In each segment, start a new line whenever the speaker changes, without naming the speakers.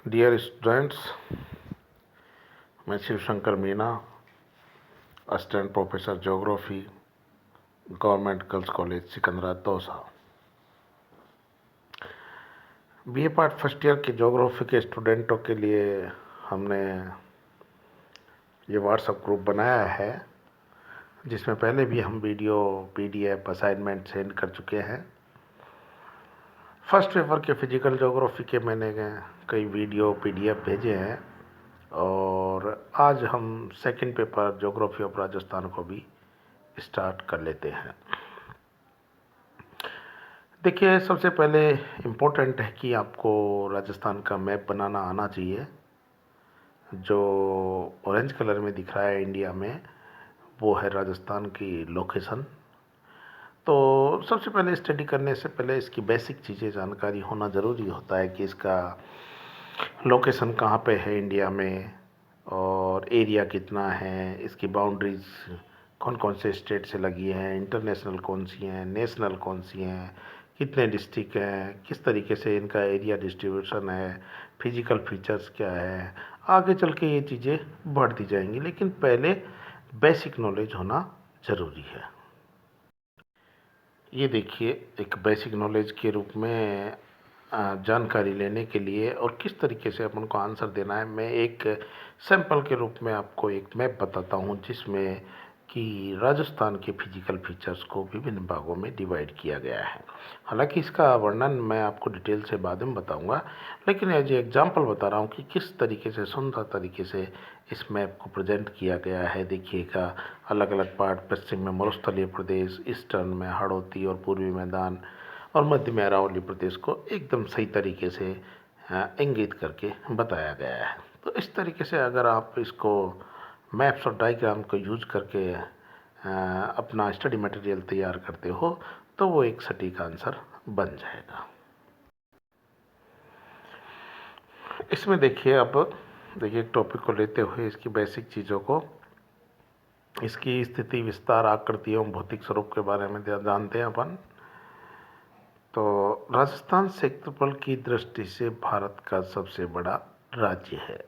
Dear students, मैं Shiv Shankar Meena, assistant professor geography, government girls college Sikandrabad Dausa. BA part first year के geography के स्टूडेंटों के लिए हमने ये व्हाट्सएप ग्रुप बनाया है, जिसमें पहले भी हम वीडियो, पीडीएफ, असाइनमेंट सेंड कर चुके हैं। फर्स्ट पेपर के फिजिकल ज्योग्राफी के मैंने कई वीडियो, पीडीएफ भेजे हैं और आज हम second paper geography of Rajasthan को भी स्टार्ट कर लेते हैं। देखिए, सबसे पहले इम्पोर्टेंट है कि आपको राजस्थान का मैप बनाना आना चाहिए। जो ऑरेंज कलर में दिख रहा है इंडिया में, वो है राजस्थान की लोकेशन। तो सबसे पहले स्टडी करने से पहले इसकी बेसिक चीज़ें जानकारी होना ज़रूरी होता है कि इसका लोकेशन कहाँ पे है इंडिया में और एरिया कितना है, इसकी बाउंड्रीज कौन कौन से स्टेट से लगी हैं, इंटरनेशनल कौन सी हैं, नेशनल कौन सी हैं, कितने डिस्ट्रिक्ट हैं, किस तरीके से इनका एरिया डिस्ट्रीब्यूशन है, फिजिकल फीचर्स क्या है। आगे चल के ये चीज़ें बढ़ती जाएंगी, लेकिन पहले बेसिक नॉलेज होना ज़रूरी है। ये देखिए, एक बेसिक नॉलेज के रूप में जानकारी लेने के लिए और किस तरीके से अपन को आंसर देना है, मैं एक सैंपल के रूप में आपको एक मैप बताता हूँ, जिसमें कि राजस्थान के फिजिकल फीचर्स को विभिन्न भागों में डिवाइड किया गया है। हालांकि इसका वर्णन मैं आपको डिटेल से बाद में बताऊंगा, लेकिन एज ए एग्जांपल बता रहा हूँ कि किस तरीके से, सुंदर तरीके से इस मैप को प्रेजेंट किया गया है। देखिएगा, अलग अलग पार्ट, पश्चिम में मरुस्थलीय प्रदेश, ईस्टर्न में हाड़ौती और पूर्वी मैदान, और मध्य में अरावली प्रदेश को एकदम सही तरीके से इंगित करके बताया गया है। तो इस तरीके से अगर आप इसको मैप्स और डायग्राम को यूज करके अपना स्टडी मटेरियल तैयार करते हो, तो वो एक सटीक आंसर बन जाएगा। इसमें देखिए, अब देखिए, एक टॉपिक को लेते हुए इसकी बेसिक चीज़ों को, इसकी स्थिति, विस्तार, आकृति एवं भौतिक स्वरूप के बारे में जानते हैं अपन। तो राजस्थान क्षेत्रफल की दृष्टि से भारत का सबसे बड़ा राज्य है।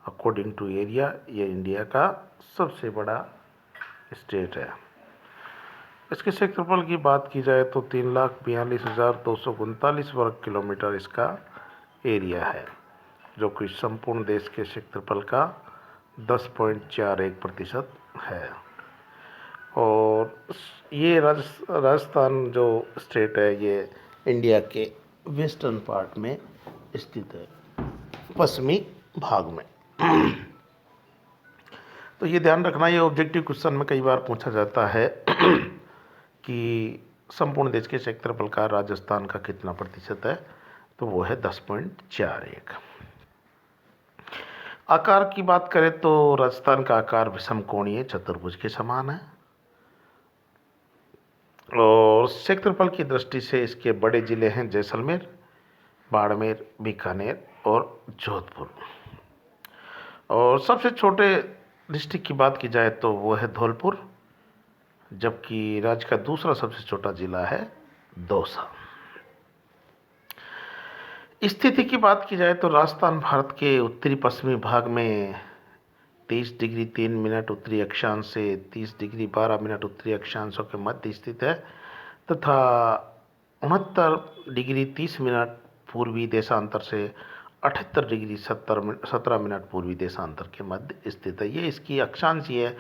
अकॉर्डिंग टू एरिया, ये इंडिया का सबसे बड़ा स्टेट है। इसके क्षेत्रफल की बात की जाए तो 3,42,239 वर्ग किलोमीटर इसका एरिया है, जो कि संपूर्ण देश के क्षेत्रफल का 10.41% है। और ये राजस्थान जो स्टेट है, ये इंडिया के वेस्टर्न पार्ट में स्थित है, पश्चिमी भाग में। तो ये ध्यान रखना, ये ऑब्जेक्टिव क्वेश्चन में कई बार पूछा जाता है कि संपूर्ण देश के क्षेत्रफल का राजस्थान का कितना प्रतिशत है, तो वो है 10.41। आकार की बात करें तो राजस्थान का आकार विषमकोणीय चतुर्भुज के समान है और क्षेत्रफल की दृष्टि से इसके बड़े जिले हैं जैसलमेर, बाड़मेर, बीकानेर और जोधपुर। और सबसे छोटे डिस्ट्रिक्ट की बात की जाए तो वो है धौलपुर, जबकि राज्य का दूसरा सबसे छोटा जिला है दौसा। स्थिति की बात की जाए तो राजस्थान भारत के उत्तरी पश्चिमी भाग में 23 डिग्री 3 मिनट उत्तरी अक्षांश से 30 डिग्री 12 मिनट उत्तरी अक्षांशों के मध्य स्थित है, तथा 69 डिग्री 30 मिनट पूर्वी देशांतर से 78 डिग्री 17 मिनट पूर्वी देशांतर के मध्य स्थित है। ये इसकी अक्षांशीय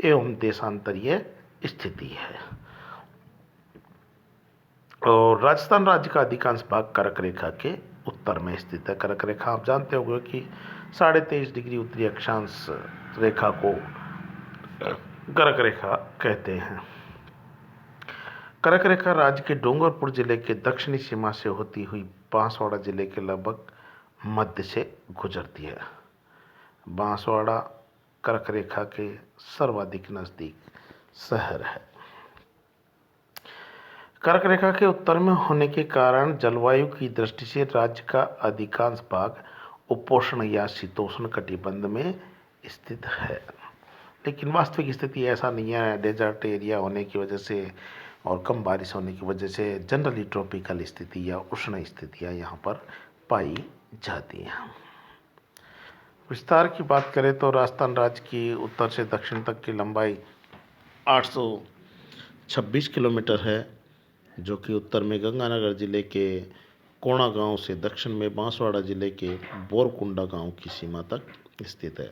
एवं देशांतरीय स्थिति है। और राजस्थान राज्य का अधिकांश भाग कर्क रेखा के उत्तर में स्थित है। कर्क रेखा आप जानते होंगे कि 23.5 डिग्री उत्तरी अक्षांश रेखा को कर्क रेखा कहते हैं। कर्क रेखा राज्य के डूंगरपुर जिले के दक्षिणी सीमा से होती हुई बांसवाड़ा जिले के लगभग मध्य से गुजरती है। बांसवाड़ा कर्क रेखा के सर्वाधिक नजदीक शहर है। कर्क रेखा के उत्तर में होने के कारण जलवायु की दृष्टि से राज्य का अधिकांश भाग उपोष्ण या शीतोष्ण कटिबंध में स्थित है, लेकिन वास्तविक स्थिति ऐसा नहीं है। डेजर्ट एरिया होने की वजह से और कम बारिश होने की वजह से जनरली ट्रॉपिकल स्थिति या उष्ण स्थितियाँ यहाँ पर पाई जाती हैं। विस्तार की बात करें तो राजस्थान राज्य की उत्तर से दक्षिण तक की लंबाई 826 किलोमीटर है, जो कि उत्तर में गंगानगर जिले के कोणा गांव से दक्षिण में बांसवाड़ा जिले के बोरकुंडा गांव की सीमा तक स्थित है।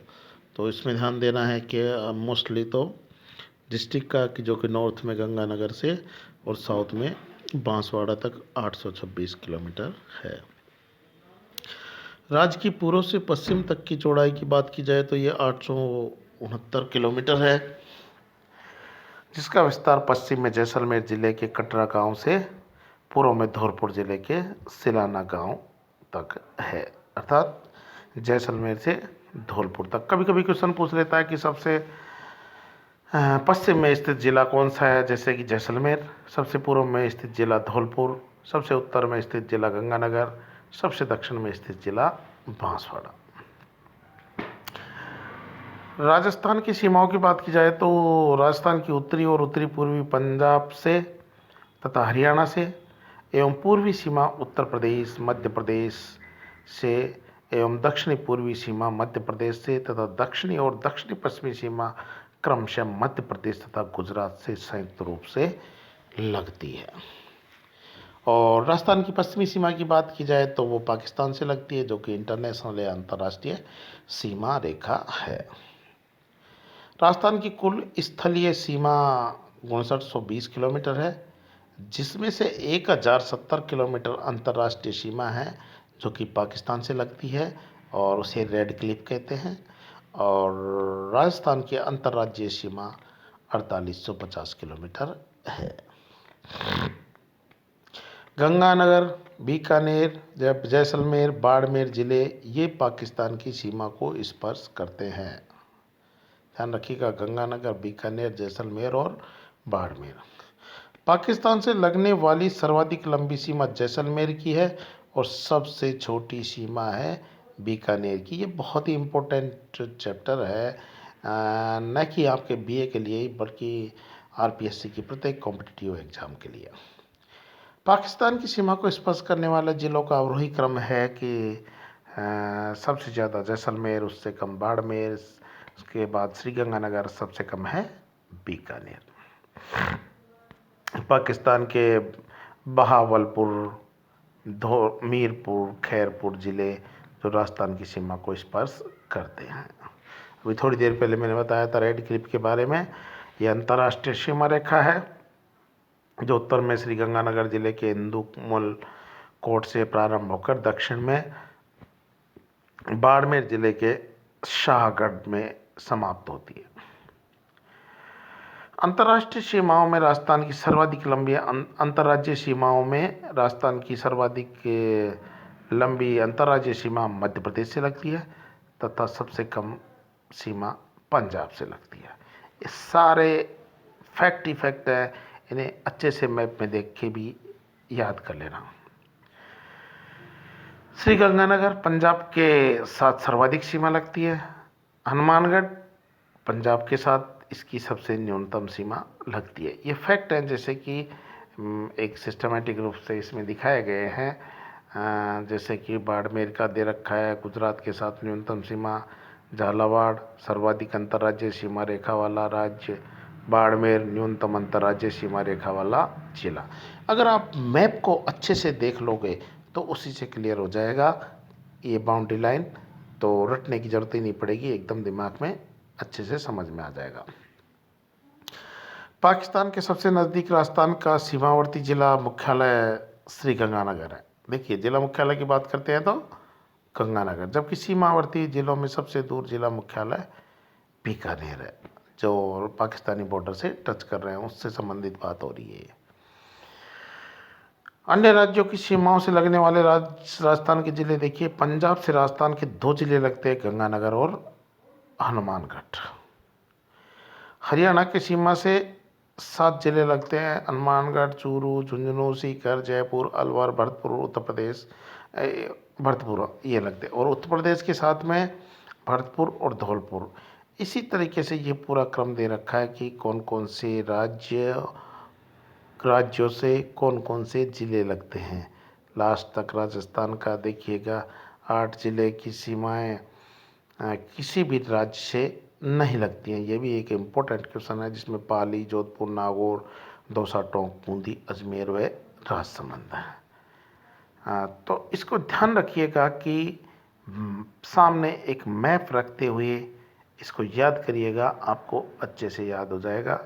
तो इसमें ध्यान देना है कि मोस्टली तो डिस्ट्रिक्ट का कि जो कि नॉर्थ में गंगानगर से और साउथ में बांसवाड़ा तक 826 किलोमीटर है। राज्य की पूर्व से पश्चिम तक की चौड़ाई की बात की जाए तो ये 869 किलोमीटर है, जिसका विस्तार पश्चिम में जैसलमेर जिले के कटरा गांव से पूर्व में धौलपुर जिले के सिलाना गांव तक है, अर्थात जैसलमेर से धौलपुर तक। कभी कभी क्वेश्चन पूछ लेता है कि सबसे पश्चिम में स्थित जिला कौन सा है, जैसे कि जैसलमेर, सबसे पूर्व में स्थित जिला धौलपुर, सबसे उत्तर में स्थित जिला गंगानगर, सबसे दक्षिण में स्थित जिला बांसवाड़ा। राजस्थान की सीमाओं की बात की जाए तो राजस्थान की उत्तरी और उत्तरी पूर्वी पंजाब से तथा हरियाणा से एवं पूर्वी सीमा उत्तर प्रदेश मध्य प्रदेश से एवं दक्षिणी पूर्वी सीमा मध्य प्रदेश से तथा दक्षिणी और दक्षिणी पश्चिमी सीमा क्रमशः मध्य प्रदेश तथा गुजरात से संयुक्त रूप से लगती है। और राजस्थान की पश्चिमी सीमा की बात की जाए तो वो पाकिस्तान से लगती है, जो कि इंटरनेशनल या अंतर्राष्ट्रीय सीमा रेखा है। राजस्थान की कुल स्थलीय सीमा 5920 किलोमीटर है, जिसमें से 1070 किलोमीटर अंतर्राष्ट्रीय सीमा है, जो कि पाकिस्तान से लगती है और उसे रेड क्लिफ कहते हैं। और राजस्थान की अंतर्राज्यीय सीमा 4850 किलोमीटर है। गंगानगर, बीकानेर, जैसलमेर, बाड़मेर जिले ये पाकिस्तान की सीमा को स्पर्श करते हैं। ध्यान रखिएगा, गंगानगर, बीकानेर, जैसलमेर और बाड़मेर। पाकिस्तान से लगने वाली सर्वाधिक लंबी सीमा जैसलमेर की है और सबसे छोटी सीमा है बीकानेर की। ये बहुत ही इम्पोर्टेंट चैप्टर है, न कि आपके बीए के लिए बल्कि आरपीएससी की प्रत्येक कॉम्पिटिटिव एग्जाम के लिए। पाकिस्तान की सीमा को स्पर्श करने वाले जिलों का अवरोही क्रम है कि सबसे ज़्यादा जैसलमेर, उससे कम बाड़मेर, उसके बाद श्रीगंगानगर, सबसे कम है बीकानेर। पाकिस्तान के बहावलपुर, मीरपुर, खैरपुर ज़िले जो राजस्थान की सीमा को स्पर्श करते हैं। अभी थोड़ी देर पहले मैंने बताया था रेड क्लिफ के बारे में। ये अंतर्राष्ट्रीय सीमा रेखा है, जो उत्तर में श्रीगंगानगर जिले के इंदुमल कोट से प्रारंभ होकर दक्षिण में बाड़मेर जिले के शाहगढ़ में समाप्त होती है। अंतर्राष्ट्रीय सीमाओं में राजस्थान की सर्वाधिक लंबी अंतर्राज्यीय सीमाओं में राजस्थान की सर्वाधिक लंबी अंतर्राज्यीय सीमा मध्य प्रदेश से लगती है तथा सबसे कम सीमा पंजाब से लगती है। ये सारे फैक्ट ही फैक्ट है, इन्हें अच्छे से मैप में देख के भी याद कर लेना। श्रीगंगानगर पंजाब के साथ सर्वाधिक सीमा लगती है। हनुमानगढ़ पंजाब के साथ इसकी सबसे न्यूनतम सीमा लगती है। ये फैक्ट हैं, जैसे कि एक सिस्टमेटिक रूप से इसमें दिखाए गए हैं। जैसे कि बाड़मेर का दे रखा है गुजरात के साथ न्यूनतम सीमा, झालावाड़ सर्वाधिक अंतर्राज्यीय सीमा रेखा वाला राज्य, बाड़मेर न्यूनतम अंतर्राज्यीय सीमा रेखा वाला जिला। अगर आप मैप को अच्छे से देख लोगे तो उसी से क्लियर हो जाएगा ये बाउंड्री लाइन, तो रटने की जरूरत ही नहीं पड़ेगी, एकदम दिमाग में अच्छे से समझ में आ जाएगा। पाकिस्तान के सबसे नज़दीक राजस्थान का सीमावर्ती जिला मुख्यालय श्रीगंगानगर है। देखिए, जिला मुख्यालय की बात करते हैं तो गंगानगर, जबकि सीमावर्ती जिलों में सबसे दूर जिला मुख्यालय बीकानेर है, जो पाकिस्तानी बॉर्डर से टच कर रहे हैं, उससे संबंधित बात हो रही है। अन्य राज्यों की सीमाओं से लगने वाले राजस्थान के जिले देखिए, पंजाब से राजस्थान के 2 जिले लगते हैं, गंगानगर और हनुमानगढ़। हरियाणा की सीमा से 7 जिले लगते हैं, हनुमानगढ़, चूरू, झुंझुनू, सीकर, जयपुर, अलवर, भरतपुर, उत्तर प्रदेश, भरतपुर ये लगते हैं। और उत्तर प्रदेश के साथ में भरतपुर और धौलपुर। इसी तरीके से ये पूरा क्रम दे रखा है कि कौन कौन से राज्यों से कौन कौन से ज़िले लगते हैं। लास्ट तक राजस्थान का देखिएगा, 8 ज़िले की सीमाएँ किसी भी राज्य से नहीं लगती हैं। ये भी एक इम्पोर्टेंट क्वेश्चन है जिसमें पाली, जोधपुर, नागौर, दौसा, टोंक, बूंदी, अजमेर व राजसमंद है। तो इसको ध्यान रखिएगा कि सामने एक मैप रखते हुए इसको याद करिएगा, आपको अच्छे से याद हो जाएगा।